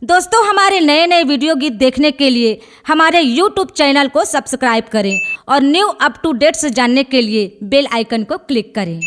दोस्तों, हमारे नए नए वीडियो गीत देखने के लिए हमारे YouTube चैनल को सब्सक्राइब करें और न्यू अप टू डेट्स जानने के लिए बेल आइकन को क्लिक करें।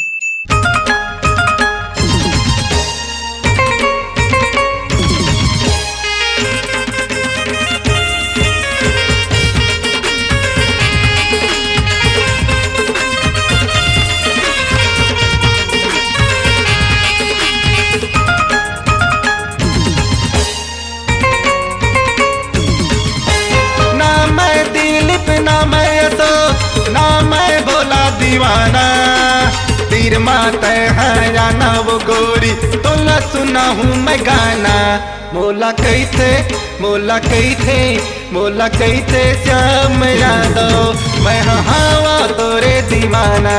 दीवाना तीर माता है जाना वो गोरी तो न सुना हूँ मैं गाना। मोला कही थे श्याम यादव मैं हवा तोरे दीवाना।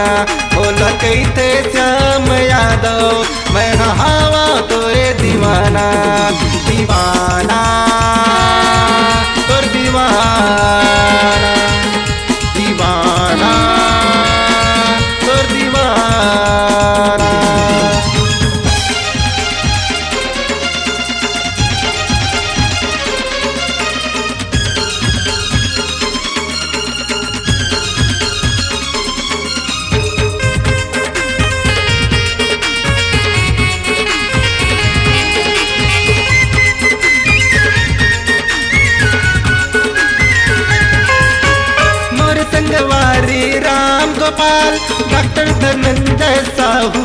मोला कही थे श्याम यादव मैं हवा तोरे दीवाना। दीवाना तोर दीवाना दीवाना राम गोपाल डॉक्टर धनंजय साहू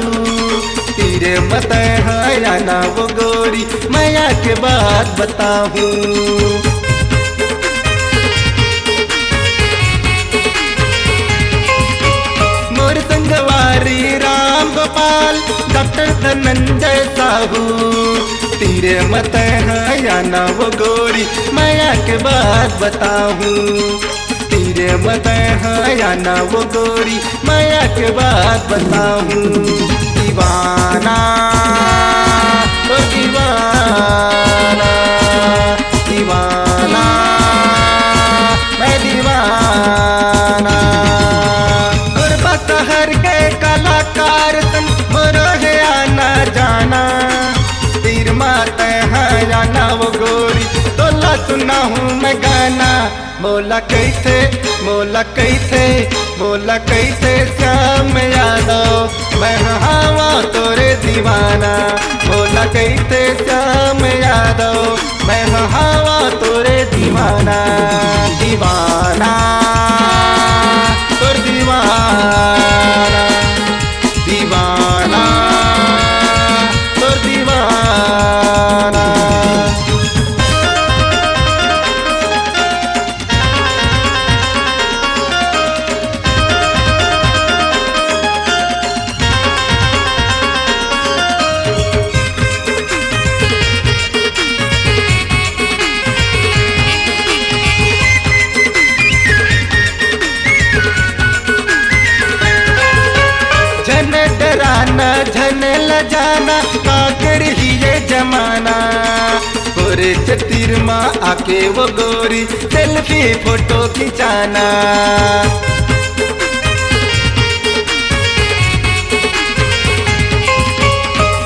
तेरे मत है या ना वो गोरी मैया के बात बताऊं। मोर संगवारी राम गोपाल डॉक्टर धनंजय साहू तेरे मत है या ना वो गोरी मैया के बात बताऊं। तेरे मत है या ना वो गोरी माया के बात बताऊं। दीवाना तो दीवाना दीवाना मैं दीवाना। शहर के कलाकार सन मोरो है आना जाना। तीर माता है या ना वो गोरी तो ला सुना हूँ मैं गाना। मोला कही थे श्याम यादव मैं हवा तोरे दीवाना। मोला कही थे श्याम यादव मैं हवा तोरे दीवाना। दीवाना तोर दीवाना दीवाना तोर दीवाना। झन ल जाना काकर ही ये जमाना। गोरे तीर माँ आके वो गोरी सेल्फी फोटो खिंचाना।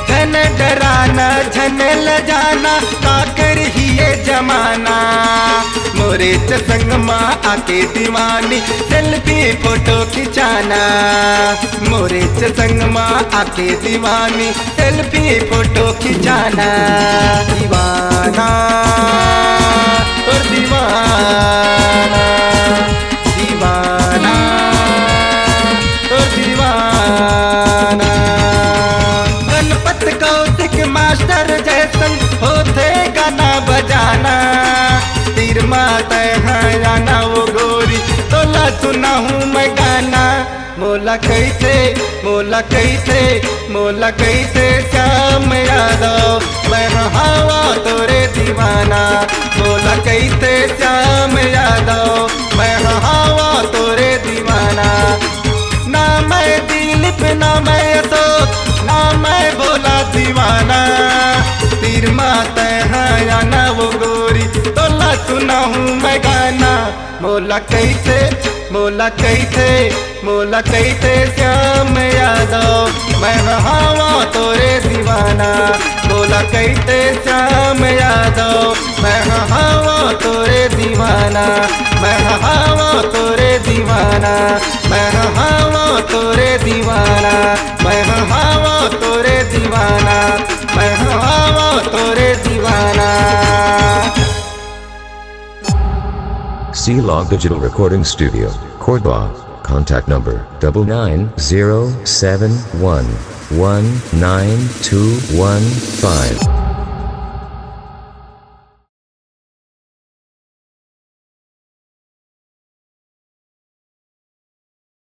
झन डराना झन ल जाना काकर ही ये जमाना। मोरे संग माँ आके दीवानी सेल्फी फोटो खिंचाना। मोरे संग माँ आके दीवानी सेल्फी फोटो खिंचाना। दीवाना तो दीवाना दीवाना तो दीवाना। गणपत कौशिक मास्टर जैसन होते गाना बजाना। तीर माता है या ना वो गोरी तो ला सुना हूँ मैं गाना। मोला कही थे श्याम यादव मैं हवा तोरे दीवाना। मोला कही थे श्याम यादव मैं हवा तोरे दीवाना। ना मैं दिलीप ना मैं अशोक ना मैं भोला दीवाना। तीर माता है या ना वो गोरी तो ला सुना हूँ मैं गाना। मोला कही थे श्याम यादव मैं हवा तोरे दीवाना। बोला कैसे श्याम यादव मैं हवा तोरे दीवाना मैं हवा तोरे दीवाना मैं हवा तोरे दीवाना मैं हवा तोरे दीवाना मैं हवा तोरे दीवाना। C-Log Digital Recording Studio, Cordoba. Contact number 99071192215.